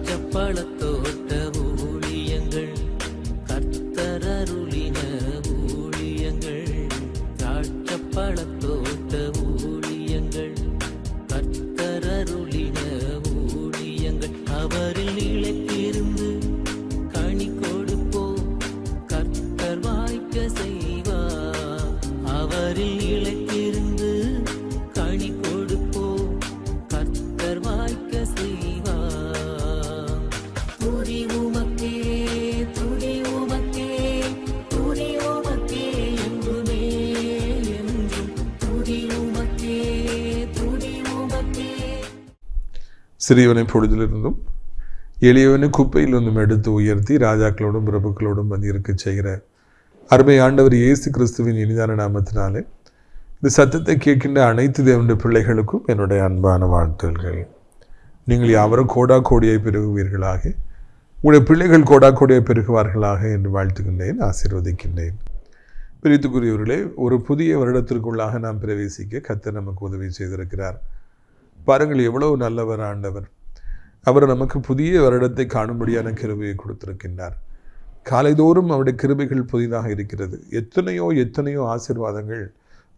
திராட்சப்பழத்தோட்ட ஊழியங்கள், கர்த்தரருளின ஊழியங்கள். திராட்சப்பழத்தோட்ட ஊழியங்கள், கர்த்தரருளின ஊழியங்கள். அவரில் நிலைத்திருந்து கனி கொடுப்போம், கர்த்தர் வாய்க்க செய்வார். அவரில் நிலைத்திருந்து கனி கொடுப்போம், கர்த்தர் வாய்க்க செய்வார். துதி உமக்கே, துதி உமக்கே, துதி உமக்கே என்றுமே என்றும். துதி உமக்கே, துதி உமக்கே. சிறியவனை பொழுதிலிருந்தும் எளியவனை குப்பையிலிருந்தும் எடுத்து உயர்த்தி ராஜாக்களோடும் பிரபுக்களோடும் வந்து இருக்க செய்கிற அருமை ஆண்டவர் இயேசு கிறிஸ்துவின் இனிதான நாமத்தினாலே இந்த சத்தத்தை கேட்கின்ற அனைத்து தேவனுடைய பிள்ளைகளுக்கும் என்னுடைய அன்பான வாழ்த்துக்கள். நீங்கள் யாவரும் கோடா கோடியை பெருகுவீர்களாக, உங்களுடைய பிள்ளைகள் கோடா கோடியை பெருகுவார்களாக என்று வாழ்த்துகின்றேன், ஆசீர்வதிக்கின்றேன். பிரித்துக்குரியவர்களே, ஒரு புதிய வருடத்திற்குள்ளாக நாம் பிரவேசிக்க கர்த்தர் நமக்கு உதவி செய்திருக்கிறார். பாருங்கள், எவ்வளவு நல்லவர் ஆண்டவர். அவர் நமக்கு புதிய வருடத்தை காணும்படியான கிருபையை கொடுத்திருக்கின்றார். காலைதோறும் அவருடைய கிருபைகள் புதிதாக இருக்கிறது. எத்தனையோ ஆசீர்வாதங்கள்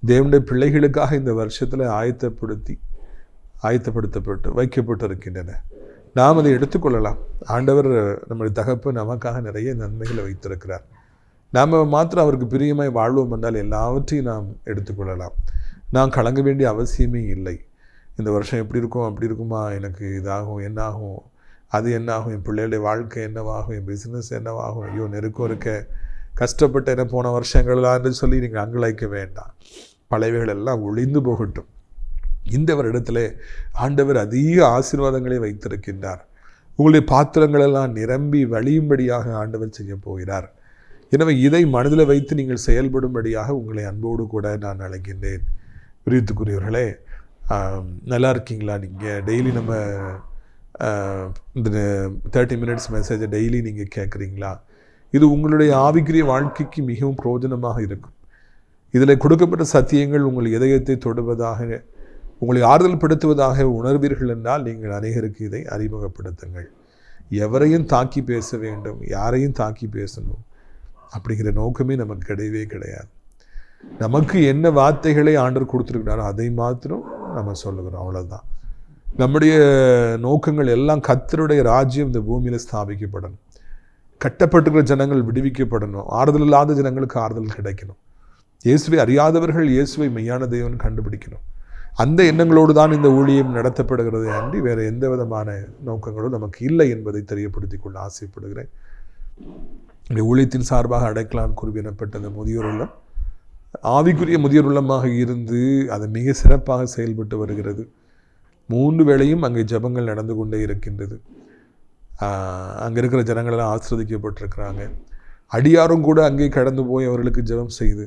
தேவனுடைய பிள்ளைகளுக்காக இந்த வருஷத்தில் ஆயத்தப்படுத்தப்பட்டு வைக்கப்பட்டிருக்கின்றன. நாம் அதை எடுத்துக்கொள்ளலாம். ஆண்டவர் நம்முடைய தகப்பு நமக்காக நிறைய நன்மைகளை வைத்திருக்கிறார். நாம் மாத்திரம் அவருக்கு பிரியமாய் வாழ்வோம் என்றால் எல்லாவற்றையும் நாம் எடுத்துக்கொள்ளலாம். நாம் கலங்க வேண்டிய அவசியமே இல்லை. இந்த வருஷம் எப்படி இருக்கும், அப்படி இருக்குமா, எனக்கு இதாகும், என்னாகும், அது என்னாகும், என் பிள்ளைகளுடைய வாழ்க்கை என்னவாகும், என் பிஸ்னஸ் என்னவாகும், ஐயோ நெருக்கம் இருக்க, கஷ்டப்பட்ட என்ன போன வருஷங்கள்லாம் என்று சொல்லி நீங்கள் அங்கலாய்க்க வேண்டாம். பழையவைகள் எல்லாம் ஒளிந்து போகட்டும். இந்த வருடத்தில் ஆண்டவர் அதிக ஆசீர்வாதங்களை வைத்திருக்கின்றார். உங்களுடைய பாத்திரங்களெல்லாம் நிரம்பி வழியும்படியாக ஆண்டவர் செய்ய போகிறார். எனவே இதை மனதில் வைத்து நீங்கள் செயல்படும்படியாக உங்களை அன்போடு கூட நான் அழைக்கின்றேன். பிரியத்துக்குரியவர்களே, நல்லா இருக்கீங்களா? நீங்கள் டெய்லி நம்ம இந்த 30 minutes மெசேஜை டெய்லி நீங்கள் கேட்குறீங்களா? இது உங்களுடைய ஆவிக்குரிய வாழ்க்கைக்கு மிகவும் பிரயோஜனமாக இருக்கும். இதில் கொடுக்கப்பட்ட சத்தியங்கள் உங்கள் இதயத்தை தொடுவதாக, உங்களை ஆறுதல் படுத்துவதாக உணர்வீர்கள் என்றால் நீங்கள் அநேகருக்கு இதை அறிமுகப்படுத்துங்கள். எவரையும் தாக்கி பேச வேண்டும், யாரையும் தாக்கி பேசணும் அப்படிங்கிற நோக்கமே நமக்கு கிடையவே கிடையாது. நமக்கு என்ன வார்த்தைகளை ஆண்டவர் கொடுத்துருக்கிறாரோ அதை மாத்திரம் நம்ம சொல்லுகிறோம், அவ்வளோதான். நம்முடைய நோக்கங்கள் எல்லாம் கர்த்தருடைய ராஜ்யம் இந்த பூமியில் ஸ்தாபிக்கப்படணும், கட்டப்பட்டுக்கிற ஜனங்கள் விடுவிக்கப்படணும், ஆறுதல் இல்லாத ஜனங்களுக்கு ஆறுதல் கிடைக்கணும், இயேசுவை அறியாதவர்கள் இயேசுவை மெய்யான தேவன் கண்டுபிடிக்கணும். அந்த எண்ணங்களோடு தான் இந்த ஊழியம் நடத்தப்படுகிறது அன்றி வேறு எந்த விதமான நோக்கங்களும் நமக்கு இல்லை என்பதை தெரியப்படுத்திக் கொள்ள ஆசைப்படுகிறேன். இந்த ஊழியத்தின் சார்பாக அடைக்கலான் குருவி எனப்பட்ட அந்த முதியோர் இல்லம் ஆவிக்குரிய முதியோர் உள்ளமாக இருந்து அதை மிக சிறப்பாக செயல்பட்டு வருகிறது. 3 வேளையும் அங்கே ஜெபங்கள் நடந்து கொண்டே இருக்கின்றது. அங்கே இருக்கிற ஜனங்களெல்லாம் ஆசீர்வதிக்கப்பட்டிருக்கிறாங்க. அடியாரும் கூட அங்கே கடந்து போய் அவர்களுக்கு ஜெபம் செய்து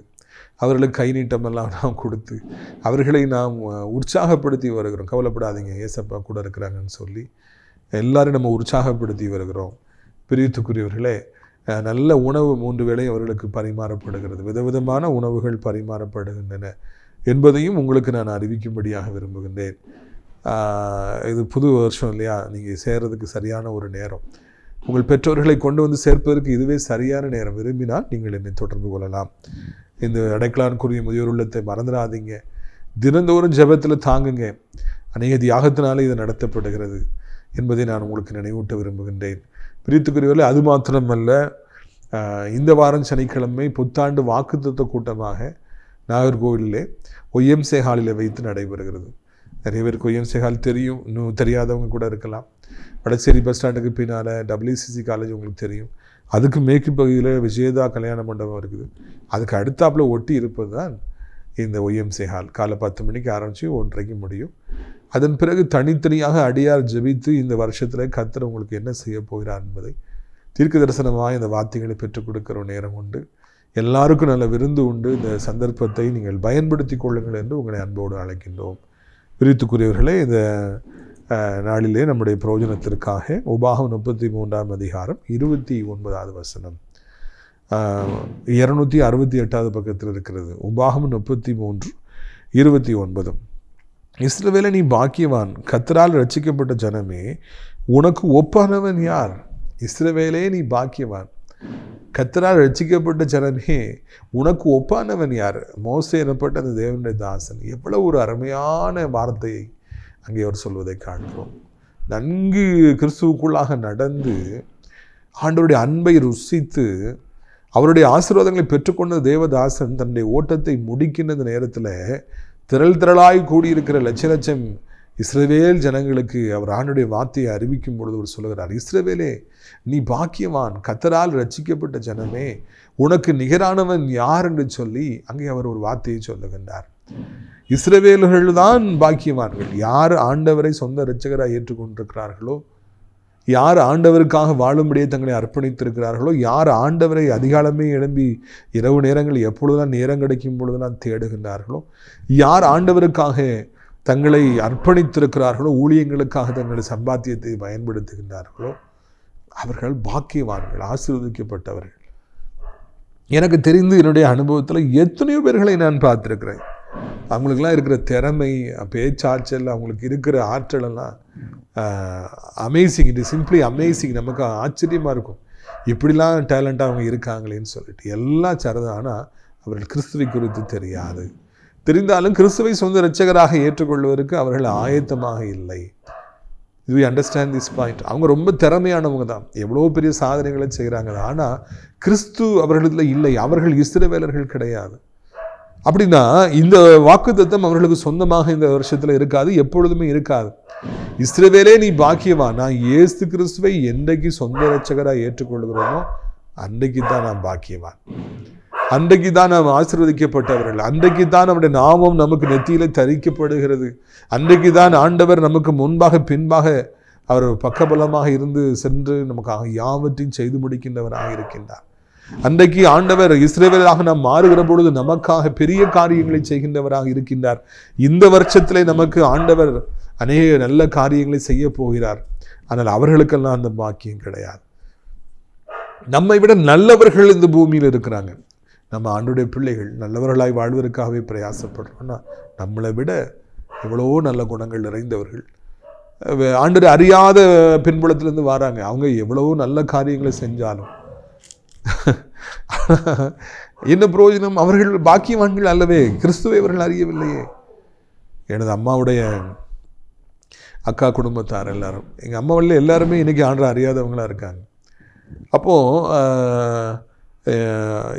அவர்களுக்கு கை நீட்டமெல்லாம் நாம் கொடுத்து அவர்களை நாம் உற்சாகப்படுத்தி வருகிறோம். கவலைப்படாதீங்க, ஏசப்பா கூட இருக்கிறாங்கன்னு சொல்லி எல்லாரும் நம்ம உற்சாகப்படுத்தி வருகிறோம். பிரியத்துக்குரியவர்களே, நல்ல உணவு 3 வேளை அவர்களுக்கு பரிமாறப்படுகிறது. விதவிதமான உணவுகள் பரிமாறப்படுகின்றன என்பதையும் உங்களுக்கு நான் அறிவிக்கும்படியாக விரும்புகின்றேன். இது புது வருஷம் இல்லையா? நீங்கள் சேர்றதுக்கு சரியான ஒரு நேரம். உங்கள் பெற்றோர்களை கொண்டு வந்து சேர்ப்பதற்கு இதுவே சரியான நேரம். விரும்பினால் நீங்கள் என்னை தொடர்பு கொள்ளலாம். இந்த அடைக்கலான் குருவிய முதியோர் உள்ளத்தை மறந்துடாதீங்க. தினந்தோறும் ஜெபத்தில் தாங்குங்க. அநேக தியாகத்தினாலே இது நடத்தப்படுகிறது என்பதை நான் உங்களுக்கு நினைவூட்ட விரும்புகின்றேன். பிரியத்துக்குரியவர்களே, அது மாத்திரமல்ல, இந்த வாரம் சனிக்கிழமை புத்தாண்டு வாக்குத்தத்த கூட்டமாக நாகர்கோவிலிலே ஒய்எம்சே ஹாலில் வைத்து நடைபெறுகிறது. நிறைய பேருக்கு ஒய்எம்சே ஹால் தெரியும், இன்னும் தெரியாதவங்க கூட இருக்கலாம். வடசேரி பஸ் ஸ்டாண்டுக்கு பின்னால் WCC காலேஜ் உங்களுக்கு தெரியும். அதுக்கு மேற்கு பகுதியில் விஜயதா கல்யாண மண்டபம் இருக்குது. அதுக்கு அடுத்தாப்பில் ஒட்டி இருப்பது தான் இந்த ஒய்எம்சே ஹால். காலை 10 மணிக்கு ஆரம்பித்து 1:30 முடியும். அதன் பிறகு தனித்தனியாக அடியார் ஜெபித்து இந்த வருஷத்தில் கர்த்தர் உங்களுக்கு என்ன செய்ய போகிறார் என்பதை தீர்க்க தரிசனமாக இந்த வார்த்தைகளை பெற்றுக் கொடுக்கிற நேரம் உண்டு. எல்லாருக்கும் நல்ல விருந்து உண்டு. இந்த சந்தர்ப்பத்தை நீங்கள் பயன்படுத்தி கொள்ளுங்கள் என்று உங்களை அன்போடு அழைக்கின்றோம். பிரித்துக்குரியவர்களே, இந்த நாளிலே நம்முடைய பிரயோஜனத்திற்காக உபாகம் 33ஆம் அதிகாரம் 29வது வசனம் 268வது பக்கத்தில் இருக்கிறது. உபாகம் 33:29. இஸ்ரவேலே, நீ பாக்கியவான், கர்த்தரால் ரட்சிக்கப்பட்ட ஜனமே, உனக்கு ஒப்பானவன் யார்? இஸ்ரவேலே நீ பாக்கியவான், கர்த்தரால் ரட்சிக்கப்பட்ட ஜனமே உனக்கு ஒப்பானவன் யார்? மோசே எனப்பட்ட அந்த தேவனுடைய தாசன். எவ்வளவு ஒரு அருமையான வார்த்தையை அங்கே அவர் சொல்வதை காண்கிறோம். நன்கு கிறிஸ்துவுக்குள்ளாக நடந்து ஆண்டவருடைய அன்பை ருசித்து அவருடைய ஆசீர்வாதங்களை பெற்றுக்கொண்ட தேவதாசன் தன்னுடைய ஓட்டத்தை முடிக்கின்ற நேரத்தில் திரளாய் கூடியிருக்கிற லட்சம் இஸ்ரவேல் ஜனங்களுக்கு அவர் ஆண்டுடைய வார்த்தையை அறிவிக்கும் பொழுது அவர் சொல்லுகிறார், இஸ்ரவேலே நீ பாக்கியவான், கர்த்தரால் ரட்சிக்கப்பட்ட ஜனமே உனக்கு நிகரானவன் யார் என்று சொல்லி அங்கே அவர் ஒரு வார்த்தையை சொல்லுகின்றார். இஸ்ரவேலர்கள் தான் பாக்கியவான்கள். யார் ஆண்டவரை சொந்த இரட்சகராக ஏற்றுக்கொண்டிருக்கிறார்களோ, யார் ஆண்டவருக்காக வாழும்படியே தங்களை அர்ப்பணித்திருக்கிறார்களோ, யார் ஆண்டவரை அதிகாலமே எழும்பி இரவு நேரங்கள் எப்பொழுதெல்லாம் நேரம் கிடைக்கும் பொழுதெல்லாம் தேடுகின்றார்களோ, யார் ஆண்டவருக்காக தங்களை அர்ப்பணித்திருக்கிறார்களோ, ஊழியங்களுக்காக தங்களுடைய சம்பாத்தியத்தை பயன்படுத்துகின்றார்களோ, அவர்கள் பாக்கியவான்கள், ஆசீர்வதிக்கப்பட்டவர்கள். எனக்கு தெரிந்து என்னுடைய அனுபவத்தில் எத்தனையோ பேர்களை நான் பார்த்துருக்கிறேன். அவங்களுக்கெல்லாம் இருக்கிற திறமை, பேச்சாற்றல், அவங்களுக்கு இருக்கிற ஆற்றலெல்லாம் amazing. It is simply amazing. நமக்கு ஆச்சரியமாக இருக்கும், இப்படிலாம் டேலண்டாக அவங்க இருக்காங்களேன்னு சொல்லிட்டு. எல்லாம் சரிதான். ஆனால் அவர்கள் கிறிஸ்துவை குறித்து தெரியாது. தெரிந்தாலும் கிறிஸ்துவை சொந்த இரட்சகராக ஏற்றுக்கொள்வதற்கு அவர்கள் ஆயத்தமாக இல்லை. You understand this point. அவங்க ரொம்ப திறமையானவங்க தான், எவ்வளோ பெரிய சாதனைகளை செய்கிறாங்க. ஆனால் கிறிஸ்து அவர்களில் இல்லை. அவர்கள் இஸ்ரவேலர்கள் கிடையாது. அப்படின்னா இந்த வாக்குத்தத்தம் அவர்களுக்கு சொந்தமாக இந்த வருஷத்தில் இருக்காது, எப்பொழுதுமே இருக்காது. இஸ்ரவேலே நீ பாக்கியவான், நான் இயேசு கிறிஸ்துவை என்றைக்கு சொந்த இரட்சகராக ஏற்றுக்கொள்கிறோமோ அன்றைக்கு தான் நான் பாக்கியவான், அன்றைக்கு தான் நாம் ஆசீர்வதிக்கப்பட்டவர்கள், அன்றைக்கு தான் நம்முடைய நாமம் நமக்கு நெத்தியில தரிக்கப்படுகிறது, அன்றைக்கு தான் ஆண்டவர் நமக்கு முன்பாக பின்பாக அவர் பக்கபலமாக இருந்து சென்று நமக்காக யாவற்றையும் செய்து முடிக்கின்றவராக இருக்கின்றார். அன்றைக்கு ஆண்டவர் இஸ்ரவேலாக நாம் மாறுகிற பொழுது நமக்காக பெரிய காரியங்களை செய்கின்றவராக இருக்கின்றார். இந்த வருஷத்திலே நமக்கு ஆண்டவர் அநேக நல்ல காரியங்களை செய்ய போகிறார். ஆனால் அவர்களுக்கெல்லாம் அந்த பாக்கியம் கிடையாது. நம்மை விட நல்லவர்கள் இந்த பூமியில் இருக்கிறாங்க. நம்ம ஆண்டவருடைய பிள்ளைகள் நல்லவர்களாய் வாழ்வதற்காகவே பிரயாசப்படுறோம்னா நம்மளை விட எவ்வளோ நல்ல குணங்கள் நிறைந்தவர்கள் ஆண்டவரை அறியாத பின்புலத்திலிருந்து வராங்க. அவங்க எவ்வளவோ நல்ல காரியங்களை செஞ்சாலும் என்ன பிரயோஜனம்? அவர்கள் பாக்கியவான்கள் அல்லவே, கிறிஸ்துவை அவர்கள் அறியவில்லையே. எனது அம்மாவுடைய அக்கா குடும்பத்தார் எல்லாரும், எங்கள் அம்மாவில் எல்லாருமே இன்றைக்கி ஆண்டவரை அறியாதவங்களாக இருக்காங்க. அப்போது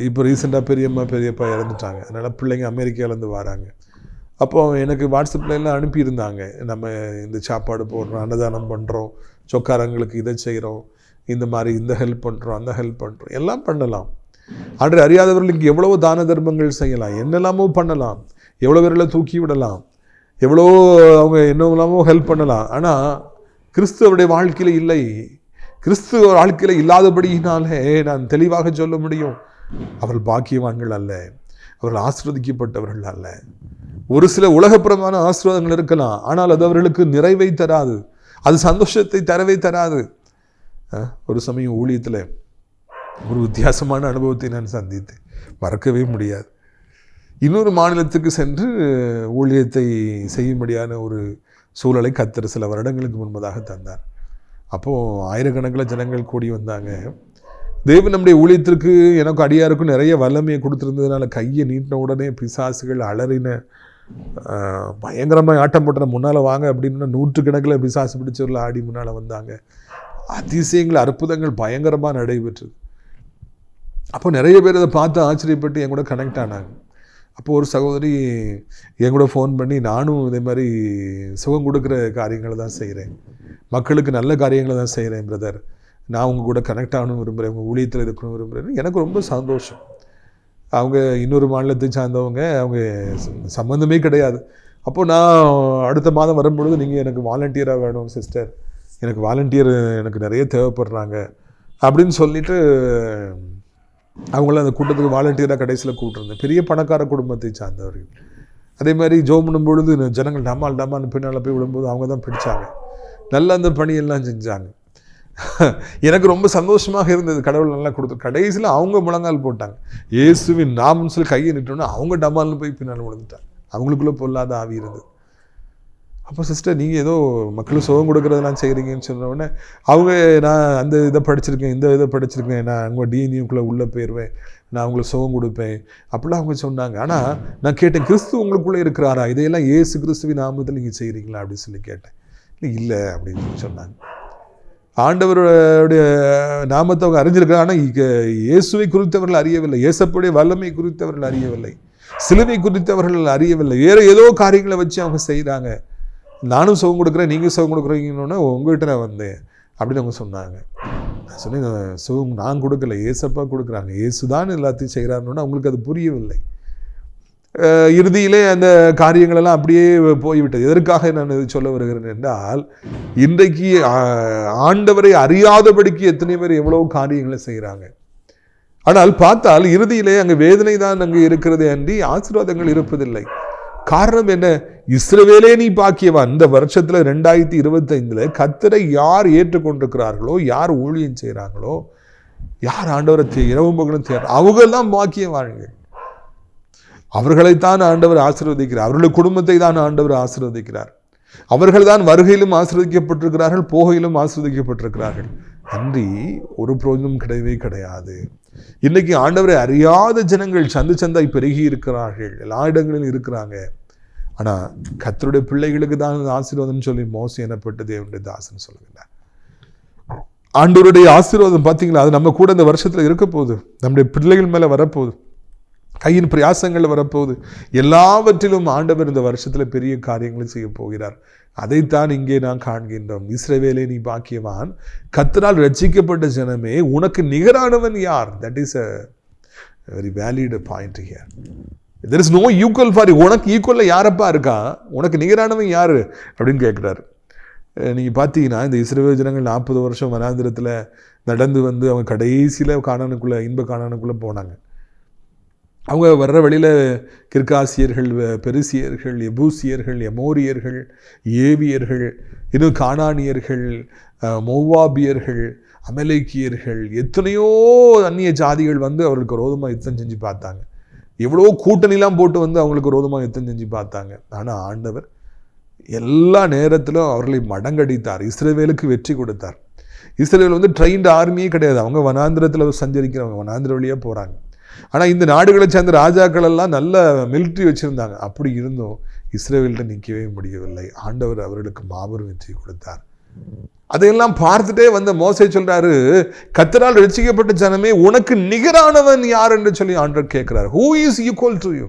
இப்போ ரீசெண்டாக பெரியப்பா இறந்துட்டாங்க. அதனால் பிள்ளைங்க அமெரிக்காவிலேருந்து வராங்க. அப்போது எனக்கு வாட்ஸ்அப்பில் எல்லாம் அனுப்பியிருந்தாங்க, நம்ம இந்த சாப்பாடு போடுறோம், அன்னதானம் பண்ணுறோம், சொக்காரங்களுக்கு இதை செய்கிறோம், இந்த மாதிரி இந்த ஹெல்ப் பண்ணுறோம், அந்த ஹெல்ப் பண்ணுறோம், எல்லாம் பண்ணலாம். ஆண்டவரை அறியாதவர்களுக்கு எவ்வளவோ தான தர்மங்கள் செய்யலாம், என்னெல்லாமோ பண்ணலாம், எவ்வளோ பேரில் தூக்கி விடலாம், எவ்வளோ அவங்க என்னெல்லாமோ ஹெல்ப் பண்ணலாம். ஆனால் கிறிஸ்துவருடைய வாழ்க்கையில் இல்லை. கிறிஸ்துவ வாழ்க்கையில் இல்லாதபடியினாலே நான் தெளிவாக சொல்ல முடியும், அவர்கள் பாக்கியவான்கள் அல்ல, அவர்கள் ஆசீர்வதிக்கப்பட்டவர்கள் அல்ல. ஒரு சில உலகப்புறமான ஆசீர்வாதங்கள் இருக்கலாம், ஆனால் அது அவர்களுக்கு நிறைவை தராது, அது சந்தோஷத்தை தரவே தராது. ஒரு சமயம் ஊழியத்தில் ஒரு வித்தியாசமான அனுபவத்தை நான் சந்தித்தேன், மறக்கவே முடியாது. இன்னொரு மாநிலத்துக்கு சென்று ஊழியத்தை செய்யும்படியான ஒரு சூழலை கர்த்தர் சில வருடங்களுக்கு முன்பதாக தந்தார். அப்போது ஆயிரக்கணக்கில் ஜனங்கள் கூடி வந்தாங்க. தேவன் நம்முடைய ஊழியத்திற்கு எனக்கு அடியாருக்கும் நிறைய வல்லமையை கொடுத்துருந்ததுனால கையை நீட்டின உடனே பிசாசுகள் அலறின, பயங்கரமாக ஆட்டம் போட்டுற, முன்னால் வாங்க அப்படின்னா 100 கணக்கில் பிசாசு பிடிச்சவர்கள் ஆடி முன்னால் வந்தாங்க. அதிசயங்கள், அற்புதங்கள் பயங்கரமாக நடைபெற்றது. அப்போ நிறைய பேர் அதை பார்த்து ஆச்சரியப்பட்டு என் கூட கனெக்ட் ஆனாங்க. அப்போது ஒரு சகோதரி என் கூட ஃபோன் பண்ணி, நானும் இதே மாதிரி சுகம் கொடுக்குற காரியங்களை தான் செய்கிறேன், மக்களுக்கு நல்ல காரியங்களை தான் செய்கிறேன் பிரதர், நான் உங்கள் கூட கனெக்ட் ஆகணும் விரும்புகிறேன், உங்கள் ஊழியத்தில் இருக்கணும் விரும்புகிறேன். எனக்கு ரொம்ப சந்தோஷம். அவங்க இன்னொரு மாநிலத்தை சார்ந்தவங்க, அவங்க சம்மந்தமே கிடையாது. அப்போது நான் அடுத்த மாதம் வரும்பொழுது நீங்கள் எனக்கு வாலண்டியராக வேணும் சிஸ்டர், எனக்கு வாலண்டியர் எனக்கு நிறைய தேவைப்படுறாங்க அப்படின்னு சொல்லிட்டு அவங்கள அந்த கூட்டத்துக்கு வாலண்டியராக கடைசியில் கூப்பிட்டுருந்தேன். பெரிய பணக்கார குடும்பத்தை சார்ந்தவர்கள். அதே மாதிரி ஜோம் பண்ணும் பொழுது ஜனங்கள் டமால்னு பின்னால் போய் விடும்போது அவங்க தான் பிடிச்சாங்க, நல்லா அந்த பணியெல்லாம் செஞ்சாங்க. எனக்கு ரொம்ப சந்தோஷமாக இருந்தது, கடவுள் நல்லா கொடுத்து. கடைசியில் அவங்க முழங்கால் போட்டாங்க, இயேசுவின் நாமம்னு சொல்லி கையை நிட்டோன்னா அவங்க டமால்னு போய் பின்னால் விழுந்துட்டாங்க. அவங்களுக்குள்ளே பொல்லாத ஆவி இருந்தது. அப்போ சிஸ்டர் நீங்கள் ஏதோ மக்களுக்கு சுகம் கொடுக்குறதெல்லாம் செய்கிறீங்கன்னு சொன்ன உடனே அவங்க நான் அந்த இதை படிச்சிருக்கேன், இந்த இதை படிச்சிருக்கேன், நான் அவங்க டிஎன்ஏக்குள்ளே உள்ளே போயிடுவேன், நான் அவங்களுக்கு சுகம் கொடுப்பேன் அப்படிலாம் அவங்க சொன்னாங்க. ஆனால் நான் கேட்டேன், கிறிஸ்து உங்களுக்குள்ளே இருக்கிறாரா, இதையெல்லாம் இயேசு கிறிஸ்துவின் நாமத்தில் நீங்கள் செய்கிறீங்களா அப்படின்னு சொல்லி கேட்டேன். இல்லை அப்படின்னு சொன்னாங்க. ஆண்டவருடைய நாமத்தை அவங்க அறிஞ்சிருக்கிறாங்க, ஆனால் இயேசுவை குறித்தவர்கள் அறியவில்லை, இயேசப்புடைய வல்லமை குறித்தவர்கள் அறியவில்லை, சிலுவை குறித்தவர்கள் அறியவில்லை, வேறு ஏதோ காரியங்களை வச்சு அவங்க செய்கிறாங்க. நானும் சுகம் கொடுக்குறேன், நீங்கள் சுகம் கொடுக்குறீங்கன்னு உங்கள்கிட்ட நான் வந்தேன் அப்படின்னு அவங்க சொன்னாங்க. நான் சொன்னேன், சுகம் நான் கொடுக்கல, ஏசப்பா கொடுக்குறாங்க, இயேசு தான் எல்லாத்தையும் செய்கிறாருன்னு அவங்களுக்கு அது புரியவில்லை. இறுதியிலே அந்த காரியங்களெல்லாம் அப்படியே போய்விட்டது. எதற்காக நான் இது சொல்ல வருகிறேன் என்றால், இன்றைக்கு ஆண்டவரை அறியாதபடிக்கு எத்தனை பேர் எவ்வளவு காரியங்களை செய்கிறாங்க. ஆனால் பார்த்தால் இறுதியிலே அங்கே வேதனை தான் அங்கே இருக்கிறது அன்றி ஆசீர்வாதங்கள் இருப்பதில்லை. காரணம் என்ன? இஸ்ரவேலே நீ பாக்கியவான். இந்த வருஷத்துல 2025 கர்த்தரை யார் ஏற்றுக்கொண்டிருக்கிறார்களோ, யார் ஊழியம் செய்கிறாங்களோ, யார் ஆண்டவரை இரவும் பகலும் அவங்கெல்லாம் பாக்கியவான்கள். அவர்களைத்தான் ஆண்டவர் ஆசீர்வதிக்கிறார், அவர்களுடைய குடும்பத்தை தான் ஆண்டவர் ஆசீர்வதிக்கிறார். அவர்கள் தான் வருகையிலும் ஆசீர்வதிக்கப்பட்டிருக்கிறார்கள், போகையிலும் ஆசீர்வதிக்கப்பட்டிருக்கிறார்கள். அன்றி ஒரு பிரயோஜனம் கிடையவே கிடையாது. இன்னைக்கு ஆண்டவரை அறியாத ஜனங்கள் சந்தாய் பெருகி இருக்கிறார்கள், எல்லா இடங்களிலும் இருக்கிறாங்க. ஆனால் கர்த்தருடைய பிள்ளைகளுக்கு தான் ஆசீர்வாதம் சொல்லி மோசே எனப்பட்ட தேவனுடைய தாசன் சொல்லுகிறார். ஆண்டவருடைய ஆசீர்வாதம் பார்த்தீங்களா, அது நம்ம கூட இந்த வருஷத்தில் இருக்க போகுது, நம்முடைய பிள்ளைகள் மேலே வரப்போகுது, கையின் பிரயாசங்கள் வரப்போகுது. எல்லாவற்றிலும் ஆண்டவர் இந்த வருஷத்தில் பெரிய காரியங்களை செய்ய போகிறார். அதைத்தான் இங்கே நான் காண்கின்றோம். இஸ்ரவேலே நீ பாக்கியவான், கர்த்தரால் ரட்சிக்கப்பட்ட ஜனமே, உனக்கு நிகரானவன் யார்? That is a very valid point here. There is no equal for you. உனக்கு ஈக்குவலில் யாரப்பா இருக்கா, உனக்கு நிகரானவன் யார் அப்படின்னு கேட்குறாரு. நீங்கள் பார்த்தீங்கன்னா இந்த இஸ்ரவேல் ஜனங்கள் 40 வருஷம் வனாந்திரத்தில் நடந்து வந்து அவங்க கடைசியில் கானானுக்குள்ளே, இன்ப கானானுக்குள்ளே போனாங்க. அவங்க வர்ற வழியில் கிர்காசியர்கள், பெருசியர்கள், எபூசியர்கள், எமோரியர்கள், ஏவியர்கள், இன்னும் கானானியர்கள், மோவாபியர்கள், அமலேக்கியர்கள், எத்தனையோ அந்நிய ஜாதிகள் வந்து அவர்களுக்கு விரோதமாக யுத்தம் செஞ்சு பார்த்தாங்க. எவ்வளோ கூட்டணிலாம் போட்டு வந்து அவங்களுக்கு விரோதமாக யுத்தம் செஞ்சு பார்த்தாங்க. ஆனால் ஆண்டவர் எல்லா நேரத்திலும் அவர்களை மடங்கடித்தார், இஸ்ரவேலுக்கு வெற்றி கொடுத்தார். இஸ்ரவேல் வந்து ட்ரெயின்டு ஆர்மியே கிடையாது, அவங்க வனாந்திரத்தில் சஞ்சரிக்கிறவங்க, வனாந்திர வழியாக போகிறாங்க. ஆனால் இந்த நாடுகளை சேர்ந்த ராஜாக்கள் எல்லாம் நல்ல மிலிட்ரி வச்சுருந்தாங்க. அப்படி இருந்தும் இஸ்ரவேல்கிட்ட நிற்கவே முடியவில்லை. ஆண்டவர் அவர்களுக்கு மாபெரும் வெற்றி கொடுத்தார். அதையெல்லாம் பார்த்துட்டே வந்த மோசே சொல்றாரு, கர்த்தரால் ரட்சிக்கப்பட்ட ஜனமே, உனக்கு நிகரானவன் யார் என்று சொல்லி ஆண்டவர் கேட்கிறார். Who is equal to you?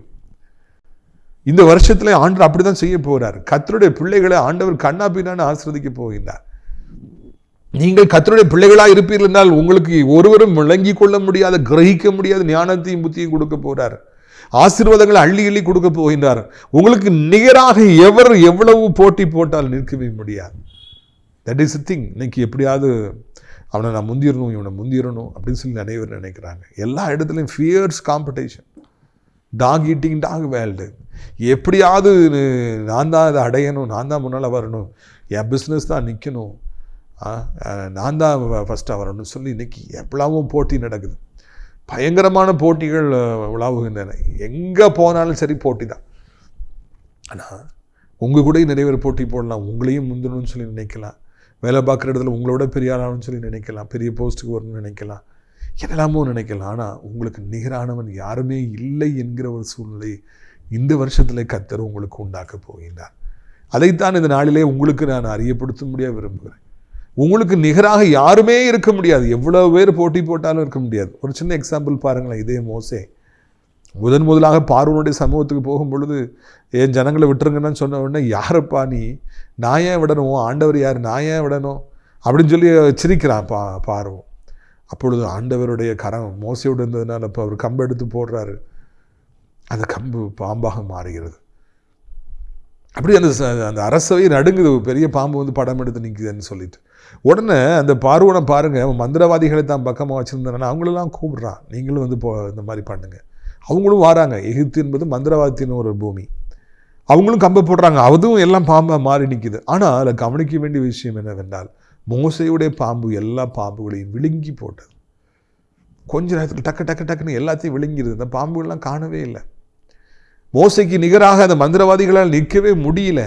இந்த வருஷத்துல ஆண்டவர் அப்படிதான் செய்ய போறார். கர்த்தருடைய பிள்ளைகளை ஆண்டவர் கண்ணா பின்னான்னு ஆசீர்வதிக்க போகின்றார். நீங்கள் கர்த்தருடைய பிள்ளைகளாக இருப்பீர்கள் என்றால் உங்களுக்கு ஒருவரும் விளங்கி கொள்ள முடியாத, கிரகிக்க முடியாத ஞானத்தையும் புத்தியும் கொடுக்க போறார். ஆசீர்வாதங்களை அள்ளி அள்ளி கொடுக்க போகின்றார். உங்களுக்கு நிகராக எவர் எவ்வளவு போட்டி போட்டால் நிற்கவே முடியாது. That is thing. இன்னைக்கு எப்படியாவது அவனை நான் முந்திரணும், இவனை முந்திரணும் அப்படின்னு சொல்லி அனைவரும் நினைக்கிறாங்க. எல்லா இடத்துலையும் fierce competition, dog eating dog world. எப்படியாவது நான் தான் அதை அடையணும், நான் தான் முன்னால் வரணும், என் பிஸ்னஸ் தான் நிற்கணும், நான் தான் ஃபஸ்ட்டாக வரணும்னு சொல்லி இன்றைக்கி எப்பளாவும் போட்டி நடக்குது. பயங்கரமான போட்டிகள் உலாவுகின்றன. எங்கே போனாலும் சரி போட்டி தான். ஆனால் உங்கள் கூட நிறைய பேர் போட்டி போடலாம், உங்களையும் முந்தணும்னு சொல்லி நினைக்கலாம், வேலை பார்க்குற இடத்துல உங்களோட பெரிய ஆளாகணும்னு சொல்லி நினைக்கலாம், பெரிய போஸ்ட்டுக்கு வரணும்னு நினைக்கலாம், என்னெல்லாமோ நினைக்கலாம். ஆனால் உங்களுக்கு நிகரானவன் யாருமே இல்லை என்கிற ஒரு சூழ்நிலை இந்த வருஷத்தில் கர்த்தர் உங்களுக்கு உண்டாக்க போகின்றார். அதைத்தான் இந்த நாளிலே உங்களுக்கு நான் அறியப்படுத்த முடிய விரும்புகிறேன். உங்களுக்கு நிகராக யாருமே இருக்க முடியாது, எவ்வளவு பேர் போட்டி போட்டாலும் இருக்க முடியாது. ஒரு சின்ன எக்ஸாம்பிள் பாருங்களேன். இதே மோசே முதலாக பார்வோனுடைய சமூகத்துக்கு போகும் பொழுது, என் ஜனங்களை விட்டுருங்கன்னு சொன்ன உடனே, யாரப்பா நீ, நான் ஏன் விடணும், ஆண்டவர் யார், நான் ஏன் விடணும் அப்படின்னு சொல்லி சிரிக்கிறான் பார்வோம். அப்பொழுது ஆண்டவருடைய கரம் மோசையோடு இருந்ததுனால இப்போ அவர் கம்பு எடுத்து போடுறாரு, அந்த கம்பு பாம்பாக மாறுகிறது. அப்படி அந்த அரசவை நடுங்குது, பெரிய பாம்பு வந்து படம் எடுத்து நிற்குதுன்னு சொல்லிட்டு. உடனே அந்த பார்வோனை பாருங்கள், அவன் மந்திரவாதிகளை தான் பக்கமாக வச்சுருந்தானா அவங்களெல்லாம் கூப்பிடுறான், நீங்களும் வந்து இந்த மாதிரி பண்ணுங்க. அவங்களும் வராங்க. எகிப்து என்பது மந்திரவாதத்தின் ஒரு பூமி. அவங்களும் கம்பை போடுறாங்க, அதுவும் எல்லாம் பாம்பாக மாறி நிற்குது. ஆனால் அதில் கவனிக்க வேண்டிய விஷயம் என்னவென்றால், மோசையுடைய பாம்பு எல்லா பாம்புகளையும் விழுங்கி போட்டது. கொஞ்ச நேரத்தில் டக்குன்னு எல்லாத்தையும் விழுங்கிடுது. அந்த பாம்புகள்லாம் காணவே இல்லை. மோசைக்கு நிகராக அந்த மந்திரவாதிகளால் நிற்கவே முடியல.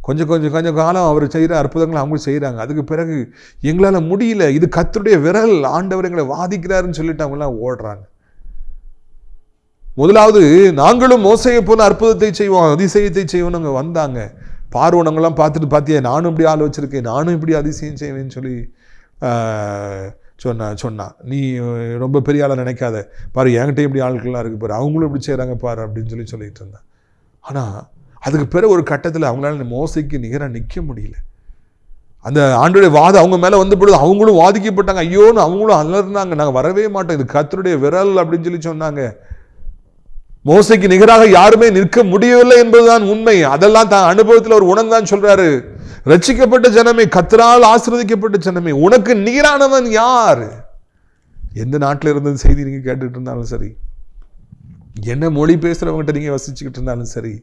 கொஞ்சம் காலம் அவர் செய்கிற அற்புதங்களை அவங்க செய்கிறாங்க. அதுக்கு பிறகு எங்களால் முடியல, இது கர்த்தருடைய விரல், ஆண்டவர் எங்களை வாதிக்கிறாருன்னு சொல்லிட்டு அவங்களாம் ஓடுறாங்க. முதலாவது நாங்களும் மோசையை போல அற்புதத்தை செய்வோம், அதிசயத்தை செய்வோம். அங்கே வந்தாங்க. பார்வோனங்கள்லாம் பார்த்துட்டு பார்த்தியா, நானும் இப்படி ஆள் வச்சுருக்கேன், நானும் இப்படி அதிசயம் செய்வேன்னு சொல்லி சொன்னா நீ ரொம்ப பெரிய ஆளை நினைக்காத பாரு, என்கிட்ட இப்படி ஆட்கள்லாம் இருக்குது பாரு, அவங்களும் இப்படி செய்கிறாங்க பாரு அப்படின்னு சொல்லிட்டு இருந்தேன். ஆனால் அதுக்கு பிறகு ஒரு கட்டத்தில் அவங்களால மோசைக்கு நிகராக நிற்க முடியல. அந்த ஆண்டோடைய வாதம் அவங்க மேலே வந்த பொழுது அவங்களும் வாதிக்கப்பட்டாங்க. ஐயோன்னு அவங்களும் அலர்னாங்க, நாங்கள் வரவே மாட்டோம், இது கர்த்தருடைய விரல் அப்படின்னு சொன்னாங்க. மோசைக்கு நிகராக யாருமே நிற்க முடியவில்லை என்பதுதான் உண்மை. அதெல்லாம் தான் அனுபவத்தில் ஒரு உணர்ந்தான் சொல்றாரு. ரட்சிக்கப்பட்ட ஜனமே, கர்த்தரால் ஆசீர்வதிக்கப்பட்ட ஜனமே, உனக்கு நிகரானவன் யார்? எந்த நாட்டில் இருந்த செய்தி நீங்க கேட்டுட்டு இருந்தாலும் சரி, என்ன மொழி பேசுறவங்ககிட்ட நீங்க வசிச்சுக்கிட்டு இருந்தாலும் சரி,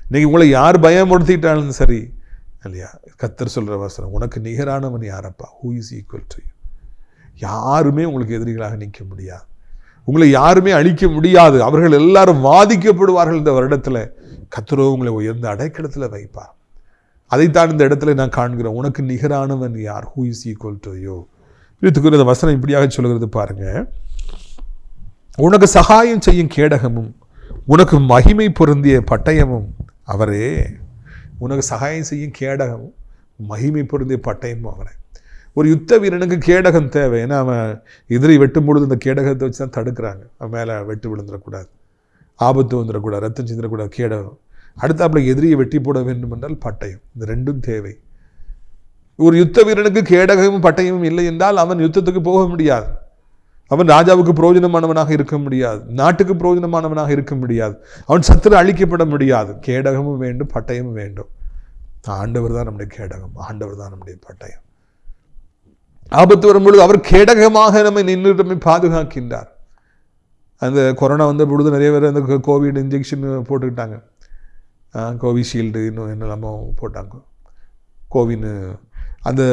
இன்னைக்கு உங்களை யார் பயமுறுத்திட்டாலும் சரி, இல்லையா, கர்த்தர் சொல்ற வசனம், உனக்கு நிகரானவன் யாரப்பா? Who is equal to you? யாருமே உங்களுக்கு எதிரிகளாக நிற்க முடியாது, உங்களை யாருமே அழிக்க முடியாது. அவர்கள் எல்லாரும் வாதிக்கப்படுவார்கள். இந்த வருடத்தில் கர்த்தரோ உங்களை உயர்ந்த அடைக்கலத்தில் வைப்பார். அதைத்தான் இந்த இடத்துல நான் காண்கிறேன். உனக்கு நிகரானவன் யார்? Who is equal to you? இதுக்கு இந்த வசனம் இப்படியாக சொல்கிறது பாருங்க. உனக்கு சகாயம் செய்யும் கேடகமும் உனக்கு மகிமை பொருந்திய பட்டயமும் அவரே. உனக்கு சகாயம் செய்யும் கேடகமும் மகிமை பொருந்திய பட்டயமும் அவரே. ஒரு யுத்த வீரனுக்கு கேடகம் தேவை. ஏன்னா அவன் எதிரி வெட்டும் பொழுது அந்த கேடகத்தை வச்சு தான் தடுக்கிறாங்க. அவன் மேலே வெட்டு விழுந்துடக்கூடாது, ஆபத்து வந்துடக்கூடாது, ரத்தம் சிந்திடக்கூடாது. கேடகம். அடுத்தாப்புல எதிரியை வெட்டி போட வேண்டும் என்றால் பட்டயம். இந்த ரெண்டும் தேவை. ஒரு யுத்த வீரனுக்கு கேடகமும் பட்டயமும் இல்லை என்றால் அவன் யுத்தத்துக்கு போக முடியாது. அவன் ராஜாவுக்கு பிரயோஜனமானவனாக இருக்க முடியாது, நாட்டுக்கு பிரயோஜனமானவனாக இருக்க முடியாது, அவன் சத்துரு அழிக்கப்பட முடியாது. கேடகமும் வேண்டும், பட்டயமும் வேண்டும். ஆண்டவர் தான் நம்முடைய கேடகம், ஆண்டவர் தான் நம்முடைய பட்டயம். ஆபத்து வரும்பொழுது அவர் கேடகமாக நம்மை நின்று நம்மை பாதுகாக்கின்றார். அந்த கொரோனா வந்த பொழுது நிறைய பேர் அந்த கோவிட் இன்ஜெக்ஷன் போட்டுக்கிட்டாங்க. கோவிஷீல்டு இன்னும் என்னெல்லாமோ போட்டாங்க. கோவின் அந்த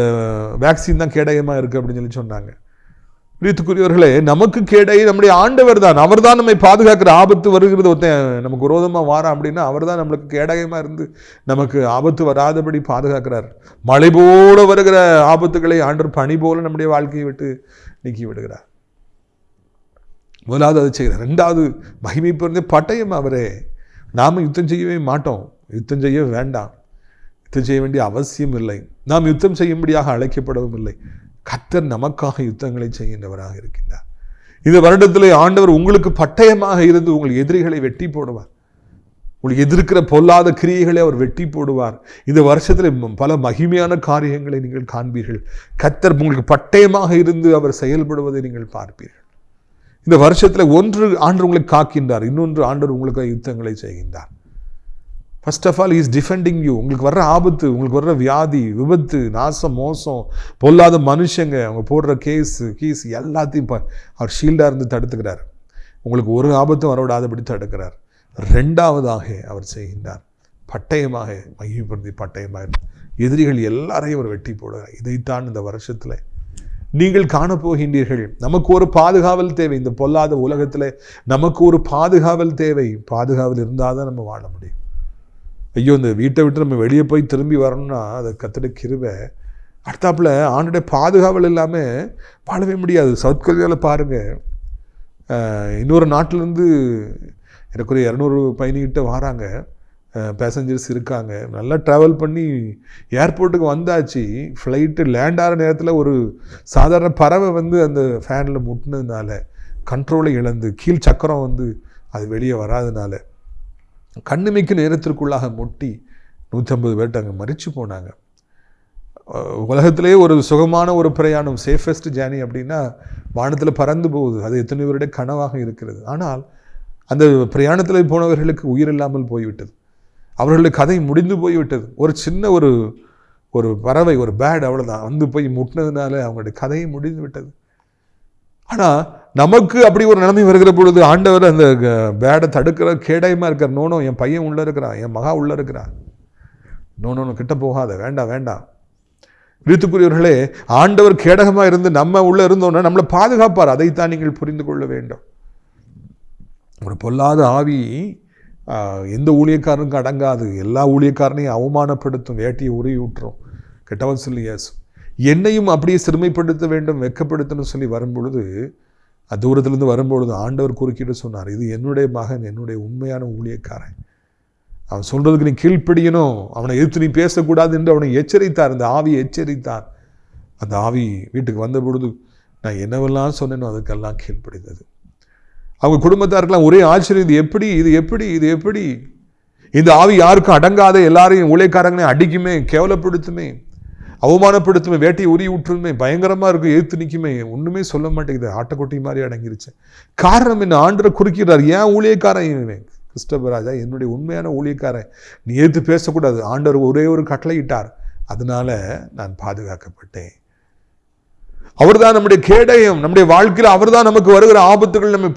வேக்சின் தான் கேடயமாக இருக்குது அப்படின்னு சொன்னாங்க. பிரியத்துக்குரியவர்களே, நமக்கு கேடை நம்முடைய ஆண்டவர் தான். அவர் தான் நம்மை பாதுகாக்கிற. ஆபத்து வருகிறது, ஒருத்தன் நமக்கு விரோதமாக வாரான் அப்படின்னா அவர் தான் நம்மளுக்கு கேடயமாக இருந்து நமக்கு ஆபத்து வராதபடி பாதுகாக்கிறார். மழை போல வருகிற ஆபத்துக்களை ஆண்டவர் பனி போல நம்முடைய வாழ்க்கையை விட்டு நீக்கி விடுகிறார். முதலாவது அதை செய்கிறார். ரெண்டாவது மகிமை பொருந்திய பட்டயம் அவரே. நாம் யுத்தம் செய்யவே மாட்டோம், யுத்தம் செய்ய வேண்டாம், யுத்தம் செய்ய வேண்டிய அவசியம் இல்லை. நாம் யுத்தம் செய்யும்படியாக அழைக்கப்படவும் இல்லை. கர்த்தர் நமக்காக யுத்தங்களை செய்கின்றவராக இருக்கின்றார். இந்த வருடத்தில் ஆண்டவர் உங்களுக்கு பட்டயமாக இருந்து உங்கள் எதிரிகளை வெட்டி போடுவார். உங்களுக்கு எதிர்க்கிற பொல்லாத கிரியைகளை அவர் வெட்டி போடுவார். இந்த வருஷத்தில் பல மகிமையான காரியங்களை நீங்கள் காண்பீர்கள். கர்த்தர் உங்களுக்கு பட்டயமாக இருந்து அவர் செயல்படுவதை நீங்கள் பார்ப்பீர்கள். இந்த வருஷத்தில் ஒன்று ஆண்டவர் உங்களை காக்கின்றார், இன்னொன்று ஆண்டவர் உங்களுக்கு யுத்தங்களை செய்கின்றார். First of all is defending you. உங்களுக்கு வர்ற ஆபத்து, உங்களுக்கு வர்ற வியாதி, விபத்து, நாசம், மோசம், பொல்லாத மனுஷங்க, அவங்க போடுற கீஸ் எல்லாத்தையும் அவர் ஷீல்டாக இருந்து தடுத்துக்கிறார். உங்களுக்கு ஒரு ஆபத்தும் வரவிடாதபடி தடுக்கிறார். ரெண்டாவதாக அவர் செய்கின்றார் பட்டயமாக, மகிமைப்படுத்தி பட்டயமாக எதிரிகள் எல்லாரையும் அவர் வெட்டி போடுகிறார். இதைத்தான் இந்த வருஷத்தில் நீங்கள் காணப்போகின்றீர்கள். நமக்கு ஒரு பாதுகாவல் தேவை. இந்த பொல்லாத உலகத்தில் நமக்கு ஒரு பாதுகாவல் தேவை. பாதுகாவல் இருந்தால் தான் நம்ம வாழ முடியும். ஐயோ, இந்த வீட்டை விட்டு நம்ம வெளியே போய் திரும்பி வரணும்னா அதை கர்த்தருடைய கிருபை. அடுத்தாப்புல ஆண்டுடைய பாதுகாவல் இல்லாமல் வாழவே முடியாது. சவுத் கொரியாவில் பாருங்கள், இன்னொரு நாட்டிலேருந்து எனக்கு ஒரு 200 பயணிகிட்ட வராங்க, பேசஞ்சர்ஸ் இருக்காங்க. நல்லா ட்ராவல் பண்ணி ஏர்போர்ட்டுக்கு வந்தாச்சு. ஃப்ளைட்டு லேண்ட் ஆகிற நேரத்தில் ஒரு சாதாரண பறவை அந்த ஃபேனில் முட்டினதுனால கண்ட்ரோலை இழந்து கீழ் சக்கரம் அது வெளியே வராதனால கண்ணுமைக்கு நேரத்திற்குள்ளாக முட்டி 150 பேர்ட்டு அங்கே மரிச்சு போனாங்க. உலகத்திலே ஒரு சுகமான ஒரு பிரயாணம், சேஃபஸ்ட் ஜேர்னி அப்படின்னா வானத்தில் பறந்து போகுது. அது எத்தனை பேருடைய கனவாக இருக்கிறது. ஆனால் அந்த பிரயாணத்தில் போனவர்களுக்கு உயிர் இல்லாமல் போய்விட்டது. அவர்களுடைய கதை முடிந்து போய்விட்டது. ஒரு சின்ன ஒரு பறவை, ஒரு பேட், அவ்வளோதான் போய் முட்டினதுனால அவங்களுடைய கதையை முடிந்து விட்டது. ஆனால் நமக்கு அப்படி ஒரு நிலைமை வருகிற பொழுது ஆண்டவர் அந்த பேடை தடுக்கிற கேடயமாக இருக்கார். நோனோ, என் பையன் உள்ளே இருக்கிறான், என் மகா உள்ளே இருக்கிறான், நோனோ கிட்ட போகாத, வேண்டாம் வேண்டாம். பிரியத்துக்குரியவர்களே, ஆண்டவர் கேடகமாக இருந்து நம்ம உள்ளே இருந்தோன்னா நம்மளை பாதுகாப்பார். அதைத்தான் நீங்கள் புரிந்து கொள்ள வேண்டும். ஒரு பொல்லாத ஆவி எந்த ஊழியக்காரனுக்கும் அடங்காது, எல்லா ஊழியக்காரனையும் அவமானப்படுத்தும், வேட்டையை உருவி விட்டுரும், கெட்டவன் சொல்லி ஏசும். என்னையும் அப்படியே சிறுமைப்படுத்த வேண்டும், வெட்கப்படுத்தணும்னு சொல்லி வரும்பொழுது, தூரத்திலிருந்து வரும்பொழுது ஆண்டவர் குறுக்கிட்டு சொன்னார், இது என்னுடைய மகன், என்னுடைய உண்மையான ஊழியக்காரன், அவன் சொல்றதுக்கு நீ கீழ்ப்படியணும், அவனை எதிர்த்து நீ பேசக்கூடாது என்று அவனை எச்சரித்தார். அந்த ஆவியை எச்சரித்தார். அந்த ஆவி வீட்டுக்கு வந்த பொழுது நான் என்னவெல்லாம் சொன்னேனோ அதுக்கெல்லாம் கீழ்ப்படிந்தது. அவங்க குடும்பத்தாருக்கெல்லாம் ஒரே ஆச்சரியம், இது எப்படி இந்த ஆவி யாருக்கும் அடங்காத, எல்லாரையும் ஊழியக்காரங்களையும் அடிக்குமே, கேவலப்படுத்துமே, அவமானப்படுத்துமே, வேட்டையை உரி விட்டுருமே, பயங்கரமாக இருக்கும், எதிர்த்து நிற்குமே, ஒன்றுமே சொல்ல மாட்டேங்குது, ஆட்டக்குட்டி மாதிரி அடங்கிருச்சு. காரணம் என்ன? ஆண்டரை குறுக்கிறார். ஏன் ஊழியக்காரன் கிறிஸ்டபராஜா, என்னுடைய உண்மையான ஊழியக்காரன், நீ எதிர்த்து பேசக்கூடாது. ஆண்டவர் ஒரே ஒரு கட்டளை இட்டார், அதனால நான் பாதுகாக்கப்பட்டேன். அவர் தான் நம்முடைய கேடயம், நம்முடைய வாழ்க்கையில் அவர் தான் நமக்கு வருகிற ஆபத்துகள் நம்மை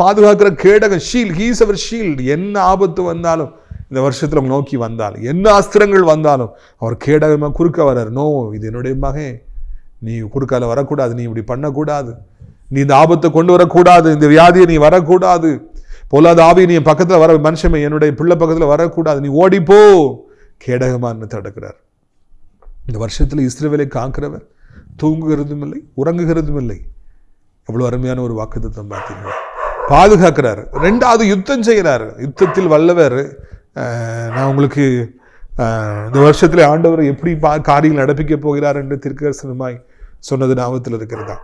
பாதுகாக்கிற கேடகம். ஷீல்ட், ஹீஸ் அவர் ஷீல்ட். என்ன ஆபத்து வந்தாலும், இந்த வருஷத்துல நோக்கி வந்தாலும், என்ன அஸ்திரங்கள் வந்தாலும் அவர் கேடகமாக குறுக்க வர்றார். நோ, இது என்னுடைய மகன், நீ குறுக்கால வரக்கூடாது, நீ இப்படி பண்ணக்கூடாது, நீ இந்த ஆபத்தை கொண்டு வரக்கூடாது, இந்த வியாதியை நீ வரக்கூடாது, பொல்லாத ஆவி நீ பக்கத்தில் வர, மனுஷன் என்னுடைய பிள்ளை பக்கத்தில் வரக்கூடாது, நீ ஓடிப்போ, கேடகமாக தடுக்கிறார். இந்த வருஷத்தில் இஸ்ரவேலை காக்கிறவர் தூங்குகிறதும் இல்லை, உறங்குகிறதும் இல்லை. எவ்வளவு அருமையான ஒரு வாக்குத்தத்தம் பார்த்தீங்களா? பாதுகாக்கிறார். ரெண்டாவது யுத்தம் செய்கிறார், யுத்தத்தில் வல்லவர். நான் உங்களுக்கு இந்த வருஷத்துல ஆண்டவர் எப்படி காரியங்கள் நடப்பிக்க போகிறார் என்று தீர்க்கதரிசனமாய் சொன்னது ஞாபகத்தில் இருக்கிறதா?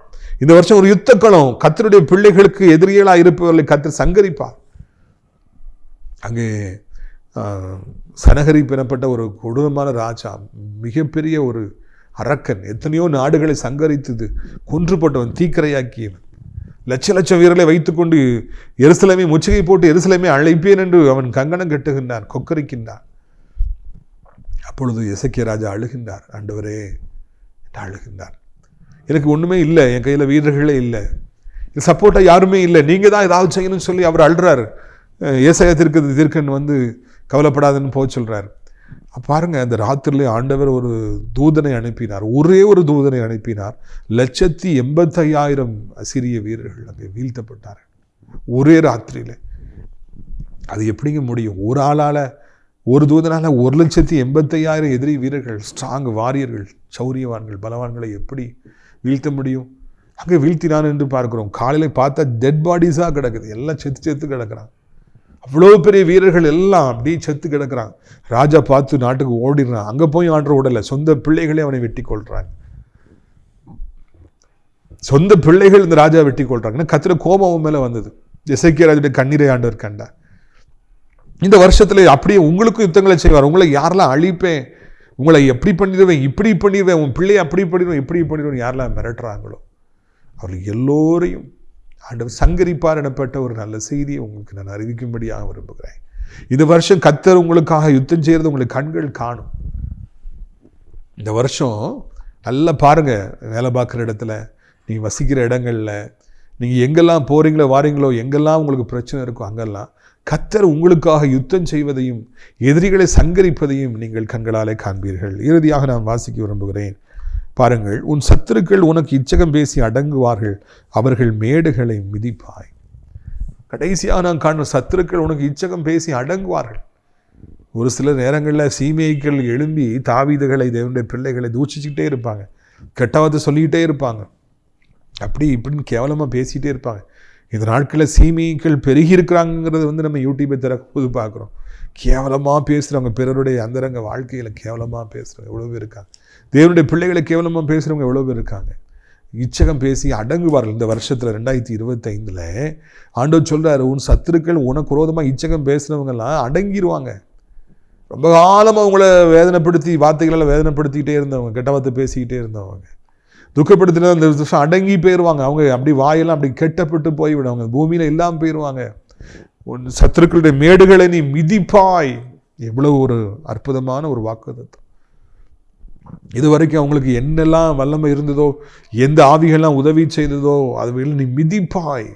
இந்த வருஷம் ஒரு யுத்த களம். கர்த்தருடைய பிள்ளைகளுக்கு எதிரிகளாக இருப்பவர்களை கர்த்தர் சங்கரிப்பார். அங்கே சனகரிப்பு எனப்பட்ட ஒரு கொடூரமான ராஜா, மிகப்பெரிய ஒரு அரக்கன், எத்தனையோ நாடுகளை சங்கரித்தது, கொன்று போட்டவன், தீக்கரையாக்கியவன், லட்ச வீரர்களை வைத்துக்கொண்டு எருசலேமை முற்றுகை போட்டு எருசலேமை அழைப்பேன் என்று அவன் கங்கணம் கட்டுகின்றான், கொக்கரிக்கின்றான். அப்பொழுது எசேக்கியா ராஜா அழுகின்றார், ஆண்டவரே என்று அழுகின்றார். எனக்கு ஒண்ணுமே இல்லை, என் கையில் வீரர்களே இல்லை, சப்போர்ட்டாக யாருமே இல்லை, நீங்க தான் ஏதாவது செய்யணும்னு சொல்லி அவர் அழுறாரு. ஏசாயா தீர்க்கன் வந்து கவலைப்படாதுன்னு போக சொல்றாரு. பாருங்க, அந்த ராத்திரிலே ஆண்டவர் ஒரு தூதனை அனுப்பினார், ஒரே ஒரு தூதனை அனுப்பினார். 185,000 அசீரிய வீரர்கள் அங்கே வீழ்த்தப்பட்டார்கள் ஒரே ராத்திரியில. அது எப்படிங்க முடியும்? ஒரு ஆளால, ஒரு தூதனால 185,000 எதிரி வீரர்கள், ஸ்ட்ராங் வாரியர்கள், சௌரியவான்கள், பலவான்களை எப்படி வீழ்த்த முடியும்? அங்கே வீழ்த்தினான் என்று பார்க்கிறோம். காலையில பார்த்தா டெட் பாடிஸா கிடக்குது, எல்லாம் செத்து கிடக்குறாங்க. அவ்வளோ பெரிய வீரர்கள் எல்லாம் அப்படியே செத்து கிடக்குறாங்க. ராஜா பார்த்து நாட்டுக்கு ஓடிடுறான். அங்கே போய் ஆண்டவர் ஓடலை, சொந்த பிள்ளைகளே அவனை வெட்டி கொள்றாங்க. சொந்த பிள்ளைகள் இந்த ராஜா வெட்டி கொள்றாங்க. கர்த்தர் கோபம் மேலே வந்தது. எசேக்கியா ராஜுடைய கண்ணீரை ஆண்டவர் கண்டார். இந்த வருஷத்துல அப்படியே உங்களுக்கும் யுத்தங்களை செய்வார். உங்களை யாரெல்லாம் அழிப்பேன், உங்களை எப்படி பண்ணிடுவேன், இப்படி பண்ணிடுவேன், உன் பிள்ளையை அப்படி பண்ணிடுவேன், இப்படி பண்ணிடுவேன் யாரெல்லாம் மிரட்டுறாங்களோ அவர்கள் எல்லோரையும் ஆண்டவர் சங்கரிப்பார் எனப்பட்ட ஒரு நல்ல செய்தியை உங்களுக்கு நான் அறிவிக்கும்படியாக விரும்புகிறேன். இந்த வருஷம் கர்த்தர் உங்களுக்காக யுத்தம் செய்யறது உங்களுக்கு கண்கள் காணும். இந்த வருஷம் நல்லா பாருங்க, வேலை பார்க்குற இடத்துல, நீங்கள் வசிக்கிற இடங்கள்ல, நீங்கள் எங்கெல்லாம் போறீங்களோ வாரீங்களோ, எங்கெல்லாம் உங்களுக்கு பிரச்சனை இருக்கோ அங்கெல்லாம் கர்த்தர் உங்களுக்காக யுத்தம் செய்வதையும் எதிரிகளை சங்கரிப்பதையும் நீங்கள் கண்களாலே காண்பீர்கள். இறுதியாக நான் வாசிக்க விரும்புகிறேன். பாருங்கள், உன் சத்துருக்கள் உனக்கு இச்சகம் பேசி அடங்குவார்கள், அவர்கள் மேடுகளை மிதிப்பாய். கடைசியாக நான் காணும், சத்துருக்கள் உனக்கு இச்சகம் பேசி அடங்குவார்கள். ஒரு சில நேரங்களில் சீமைகள் எழும்பி தாவீதுகளை, தேவனுடைய பிள்ளைகளை தூஷிச்சுக்கிட்டே இருப்பாங்க, கெட்டவாத சொல்லிக்கிட்டே இருப்பாங்க, அப்படி இப்படின்னு கேவலமாக பேசிகிட்டே இருப்பாங்க. இந்த நாட்களில் சீமைகள் பெருகி இருக்கிறாங்கிறது வந்து நம்ம யூடியூப்பை திறக்கும்போது பார்க்குறோம். கேவலமாக பேசுகிறவங்க, பிறருடைய அந்தரங்க வாழ்க்கையில் கேவலமாக பேசுகிறவங்க எவ்வளோ பேர் இருக்காங்க. தேவனுடைய பிள்ளைகளை கேவலமாக பேசுகிறவங்க எவ்வளோ பேர் இருக்காங்க. இச்சகம் பேசி அடங்குவார்கள். இந்த வருஷத்தில் 2025 ஆண்டவர் சொல்கிறாரு, உன் சத்துருக்கள் உனக்கு விரோதமாக இச்சகம் பேசுகிறவங்கெல்லாம் அடங்கிடுவாங்க. ரொம்ப காலமாக உங்களை வேதனைப்படுத்தி, வார்த்தைகளால் வேதனைப்படுத்திக்கிட்டே இருந்தவங்க, கெட்ட வார்த்தை பேசிக்கிட்டே இருந்தவங்க, துக்கப்படுத்தின அந்த வருஷம் அடங்கி போயிடுவாங்க. அவங்க அப்படி வாயெல்லாம் அப்படி கெட்டப்பட்டு போய்விடுவாங்க, பூமியில் இல்லாமல் போயிடுவாங்க. உன் சத்துருக்களுடைய மேடுகளை நீ மிதிப்பாய். எவ்வளவு ஒரு அற்புதமான ஒரு வாக்குத்தத்தம். இது வரைக்கும் அவங்களுக்கு என்னெல்லாம் வல்லமை இருந்ததோ, எந்த ஆவிகள்லாம் உதவி செய்ததோ, அதுவரையில் நீ மிதிப்பாய்.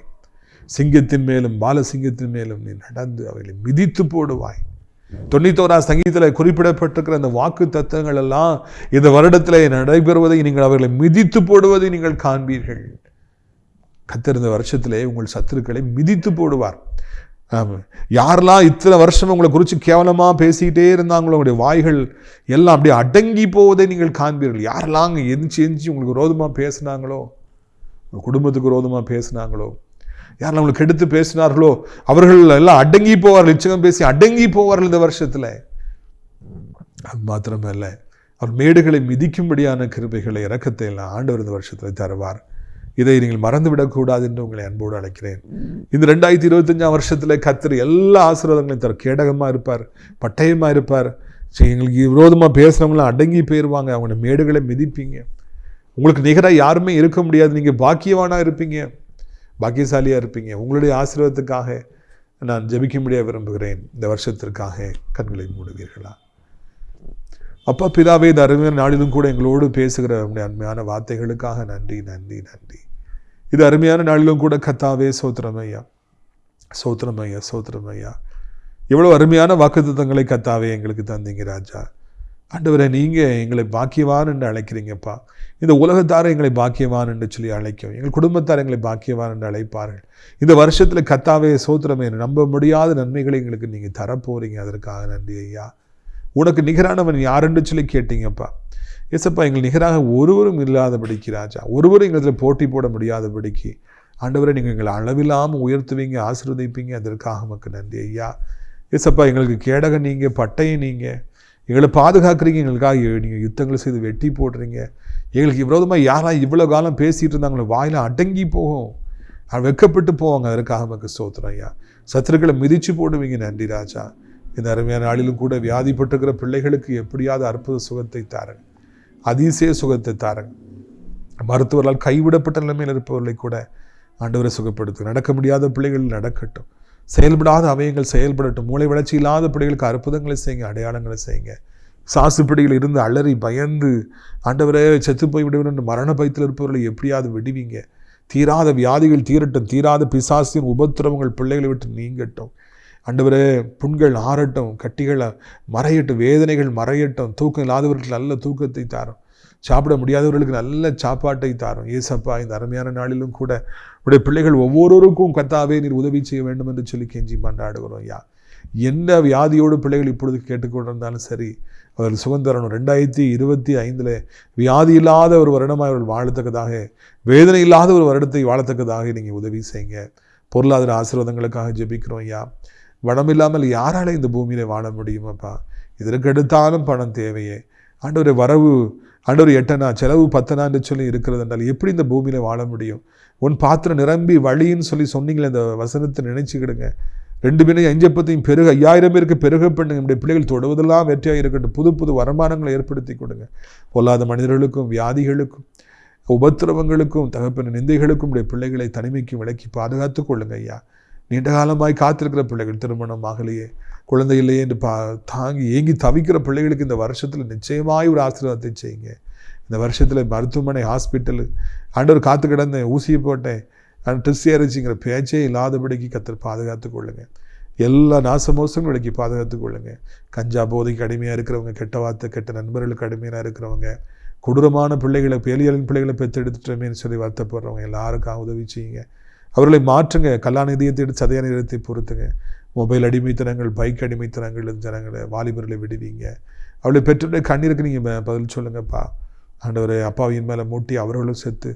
சிங்கத்தின் மேலும் பாலசிங்கத்தின் மேலும் நீ நடந்து அவைகளை மிதித்து போடுவாய். 91ஆம் சங்கீதத்தில் குறிப்பிடப்பட்டிருக்கிற அந்த வாக்கு தத்தங்கள் எல்லாம் இந்த வருடத்தில் நடைபெறுவதை நீங்கள் அவர்களை மிதித்து போடுவதை நீங்கள் காண்பீர்கள். கர்த்தர் இந்த வருஷத்திலே உங்கள் சத்துருக்களை மிதித்து போடுவார். ஆமாம். யாரெல்லாம் இத்தனை வருஷம் உங்களை குறித்து கேவலமாக பேசிக்கிட்டே இருந்தாங்களோ உங்களுடைய வாய்கள் எல்லாம் அப்படியே அடங்கி போவதை நீங்கள் காண்பீர்கள். யாரெல்லாம் அங்கே எந்திச்சு உங்களுக்கு விரோதமாக பேசினாங்களோ, உங்கள் குடும்பத்துக்கு விரோதமாக பேசினாங்களோ, யாரெல்லாம் உங்களுக்கு கெடுத்து பேசினார்களோ அவர்கள் எல்லாம் அடங்கி போவார்கள். இச்சகம் பேசி அடங்கி போவார்கள் இந்த வருஷத்தில். அது மாத்திரமல்ல, அவர் மேடுகளை மிதிக்கும்படியான கிருபைகளை இரக்கத்தை எல்லாம் ஆண்டவர் இந்த வருஷத்தில் தருவார். இதை நீங்கள் மறந்துவிடக்கூடாது என்று உங்களை அன்போடு அழைக்கிறேன். இந்த 2025 வருஷத்தில் கர்த்தர் எல்லா ஆசீர்வாதங்களையும் தர கேடகமாக இருப்பார், பட்டயமாக இருப்பார். எங்களுக்கு விரோதமாக பேசுகிறவங்களாம் அடங்கி போயிடுவாங்க. அவங்க மேடுகளை மிதிப்பீங்க. உங்களுக்கு நிகராக யாருமே இருக்க முடியாது. நீங்கள் பாக்கியவானாக இருப்பீங்க, பாக்கியசாலியாக இருப்பீங்க. உங்களுடைய ஆசீர்வாதத்துக்காக நான் ஜெபிக்கும்படியாக விரும்புகிறேன். இந்த வருஷத்திற்காக கண்களை மூடுவீர்களா? அப்பா பிதாவே, இந்த அருமையான நாளிலும் கூட எங்களோடு பேசுகிற உங்களுடைய அருமையான வார்த்தைகளுக்காக நன்றி நன்றி நன்றி. இது அருமையான நாளிலும் கூட கர்த்தாவே சோத்திரமையா, சோத்திரமையா, சோத்திரமையா. எவ்வளோ அருமையான வாக்குத்தத்தங்களை கர்த்தாவே எங்களுக்கு தந்தீங்க ராஜா. ஆண்டவரே, நீங்கள் எங்களை பாக்கியவான் என்று அழைக்கிறீங்கப்பா. இந்த உலகத்தாரை எங்களை பாக்கியவான் என்று சொல்லி அழைக்கும். எங்கள் குடும்பத்தார் எங்களை பாக்கியவான் என்று அழைப்பார்கள். இந்த வருஷத்தில் கர்த்தாவே சோத்திரமே, நம்ப முடியாத நன்மைகளை எங்களுக்கு நீங்கள் தரப்போறீங்க. அதற்காக நன்றி ஐயா. உனக்கு நிகரானவன் யாருன்னு சொல்லி கேட்டீங்கப்பா. ஏசப்பா, எங்கள் நிகராக ஒருவரும் இல்லாதபடிக்கு ராஜா, ஒருவரும் எங்களிடத்தில் போட்டி போட முடியாதபடிக்கு ஆண்டவரை நீங்கள் எங்களை அளவில்லாமல் உயர்த்துவீங்க, ஆசீர்வதிப்பீங்க. அதற்காக நமக்கு நன்றி ஐயா. ஏசப்பா, எங்களுக்கு கேடக நீங்கள், பட்டையை நீங்கள், எங்களை பாதுகாக்கிறீங்க. எங்களுக்காக நீங்கள் யுத்தங்களை செய்து வெட்டி போடுறீங்க. எங்களுக்கு விரோதமாக யாராக இவ்வளோ காலம் பேசிகிட்டு இருந்தாங்களோ வாயில் அடங்கி போகும், வெக்கப்பட்டு போவாங்க. அதற்காக நமக்கு ஸ்தோத்திரம் ஐயா. சத்துருக்களை மிதித்து போடுவீங்க. நன்றி ராஜா. இந்த அருமையான நாளிலும் கூட வியாதிப்பட்டிருக்கிற பிள்ளைகளுக்கு எப்படியாவது அற்புத சுகத்தை தாருங்க, அதிசய சுகத்தை தாருங்க. மருத்துவர்களால் கைவிடப்பட்ட நிலைமையில் இருப்பவர்களை கூட ஆண்டவரை சுகப்படுத்து. நடக்க முடியாத பிள்ளைகள் நடக்கட்டும், செயல்படாத அவயங்கள் செயல்படட்டும். மூளை வளர்ச்சி இல்லாத பிள்ளைகளுக்கு அற்புதங்களை செய்யுங்க, அடையாளங்களை செய்யுங்க. சாசுப்பிடிகள் இருந்து அலறி பயந்து ஆண்டவரே செத்து போய் விடுவேன் என்று மரண பயத்தில் இருப்பவர்களை எப்படியாவது விடுவீங்க. தீராத வியாதிகள் தீரட்டும், தீராத பிசாசின் உபத்திரவங்கள் பிள்ளைகளை விட்டு நீங்கட்டும். ஆண்டவரே, புண்கள் ஆறட்டும், கட்டிகள் மறையட்டும், வேதனைகள் மறையட்டும். தூக்கம் இல்லாதவர்களுக்கு நல்ல தூக்கத்தை தாரும், சாப்பிட முடியாதவர்களுக்கு நல்ல சாப்பாட்டை தாரும். ஏசப்பா, இந்த அருமையான நாளிலும் கூட உடைய பிள்ளைகள் ஒவ்வொருவருக்கும் கர்த்தாவே நீர் உதவி செய்ய வேண்டும் என்று சொல்லி கெஞ்சி மன்றாடுகிறோம் ஐயா. எந்த வியாதியோடு பிள்ளைகள் இப்பொழுது கேட்டுக்கொண்டிருந்தாலும் சரி, அவர்கள் சுகம் தரணும். 2025 வியாதி இல்லாத ஒரு வருடமாக அவர்கள் வாழத்தக்கதாக, வேதனை இல்லாத ஒரு வருடத்தை வாழத்தக்கதாக நீங்கள் உதவி செய்யுங்க. பொருளாதார ஆசீர்வாதங்களுக்காக ஜெபிக்கிறோம் ஐயா. வளம் இல்லாமல் யாரால இந்த பூமியில் வாழ முடியுமாப்பா? இதற்கு எடுத்தாலும் பணம் தேவையே. ஆண்டவரை வரவு ஆண்டவர் 8 செலவு 10 என்று சொல்லி இருக்கிறது என்றால் எப்படி இந்த பூமியில் வாழ முடியும்? உன் பாத்திரம் நிரம்பி வழின்னு சொல்லி சொன்னீங்களே, இந்த வசனத்தை நினைச்சுக்கிடுங்க. 2 பேரையும் 5 அப்பத்தையும் பெருக 5000 பேருக்கு பெருக பண்ணுங்க. நம்முடைய பிள்ளைகள் தொடுவதெல்லாம் வெற்றியாக இருக்கட்டும். புது புது வருமானங்களை ஏற்படுத்தி கொடுங்க. பொல்லாத மனிதர்களுக்கும், வியாதிகளுக்கும், உபத்திரவங்களுக்கும், தகப்பன நிந்தைகளுக்கும் உடைய பிள்ளைகளை தனிமைக்கு விலக்கி பாதுகாத்து கொள்ளுங்க ஐயா. நீண்ட காலமாய் காத்திருக்கிற பிள்ளைகள், திருமணம் ஆகலையே, குழந்தை இல்லையே என்று தாங்கி ஏங்கி தவிக்கிற பிள்ளைகளுக்கு இந்த வருஷத்தில் நிச்சயமாய் ஒரு ஆசீர்வாதத்தை செய்யுங்க. இந்த வருஷத்தில் மருத்துவமனை, ஹாஸ்பிட்டலு, ஆண்டவர் காத்து கிடந்தேன், ஊசியை போட்டேன், டெஸ்ட் ஏறிச்சிங்கிற பேச்சே இல்லாதபடிக்கு கர்த்தர் பாதுகாத்து கொள்ளுங்க. எல்லா நாசமோசங்களும் விலக்கி பாதுகாத்து கொள்ளுங்க. கஞ்சா போதைக்கு அடிமையாக இருக்கிறவங்க, கெட்ட வார்த்தை, கெட்ட நண்பர்களுக்கு அடிமையாக இருக்கிறவங்க, கொடூரமான பிள்ளைகளை, பேலியலின் பிள்ளைகளை பெற்றெடுத்துட்டோமேன்னு சொல்லி வருத்தப்படுறவங்க எல்லாருக்காக உதவி செய்யுங்க. அவர்களை மாற்றுங்க. கல்லான இதயத்தை எடுத்து சதையான இதயத்தை பொறுத்துங்க. மொபைல் அடிமைத்தனங்கள், பைக் அடிமைத்தனங்கள் ஜனங்களை, வாலிபர்களை விடுவீங்க. அவளை பெற்றுடைய கண்ணீருக்கு நீங்கள் பதில் சொல்லுங்கப்பா. ஆண்டவரை, அப்பாவியின் மேலே மூட்டி அவர்களும் செத்து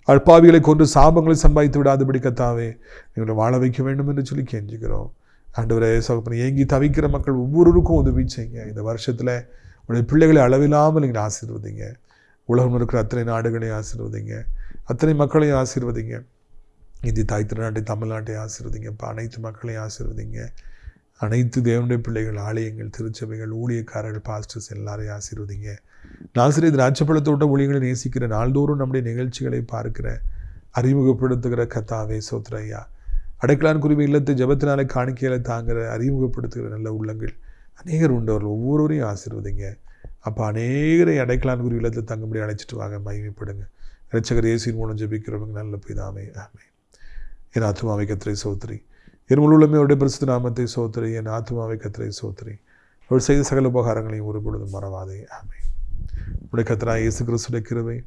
அப்பாவிகளை கொண்டு சாபங்களை சம்பாதித்து விடாதபடி கர்த்தாவே எங்களை வாழ வைக்க வேண்டும் என்று சொல்லி கெஞ்சுக்கிறோம். ஆண்டவரை, சகப்பனை ஏங்கி தவிக்கிற மக்கள் ஒவ்வொருவருக்கும் உதவி செய்யுங்க. இந்த வருஷத்தில் உடைய பிள்ளைகளை அளவில்லாமல் நீங்கள் ஆசீர்வதிங்க. உலகம் இருக்கிற அத்தனை நாடுகளையும் ஆசீர்வதிங்க, அத்தனை மக்களையும் ஆசீர்வதிங்க. இந்திய தாய் திருநாட்டை, தமிழ்நாட்டை ஆசீர்வதிங்கப்பா. அனைத்து மக்களையும் ஆசீர்வதிங்க. அனைத்து தேவனுடைய பிள்ளைகள், ஆலயங்கள், திருச்சபைகள், ஊழியக்காரர்கள், பாஸ்டர்ஸ் எல்லாரையும் ஆசீர்வதிங்க. நாசிரியர் திராட்சைப்பழத்தோட்ட ஊழியர்களை நேசிக்கிற, நாள்தோறும் நம்முடைய நிகழ்ச்சிகளை பார்க்கிற, அறிமுகப்படுத்துகிற கர்த்தாவே சோத்திரம் ஐயா. அடைக்கலான் குருவி இல்லத்தை ஜெபத்தினாலே காணிக்கையில தாங்கிற, அறிமுகப்படுத்துகிற நல்ல உள்ளங்கள் அநேகர் உண்டவர்கள் ஒவ்வொருவரையும் ஆசீர்வதிங்க. அப்போ அநேகரை அடைக்கலான் குருவி இல்லத்தை தங்கும்படி அழைச்சிட்டு வாங்க, மகிமைப்படுங்க. இரட்சகர் இயேசுவின் மூலம் ஜெபிக்கிறவங்க நல்ல பிதாவே, ஆமென். என் ஆத்துமாவை கர்த்தரை சோத்திரி, என் முழு உள்ளமே அவருடைய பரிசுத்த நாமத்தை சோத்திரி. என் ஆத்துமாவை கர்த்தரை சோத்திரி, அவர் செய்த சகல உபகாரங்களையும் ஒரு பொழுதும் மறவாதே, ஆமென். உடைய கர்த்தராகிய இயேசு கிறிஸ்துவின் கிருபை,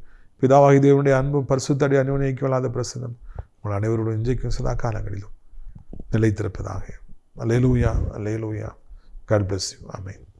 பிதாவாகிய தேவனுடைய அன்பும் பரிசுத்த அந்யோன்யம் ஐக்கியமில்லாத பிரசன்னம் உங்கள் அனைவருடைய இன்றைக்கும் சதா காலங்களிலும் நிலைத்திருப்பதாக. அல்லேலூயா அல்லேலூயா. God bless you. Amen.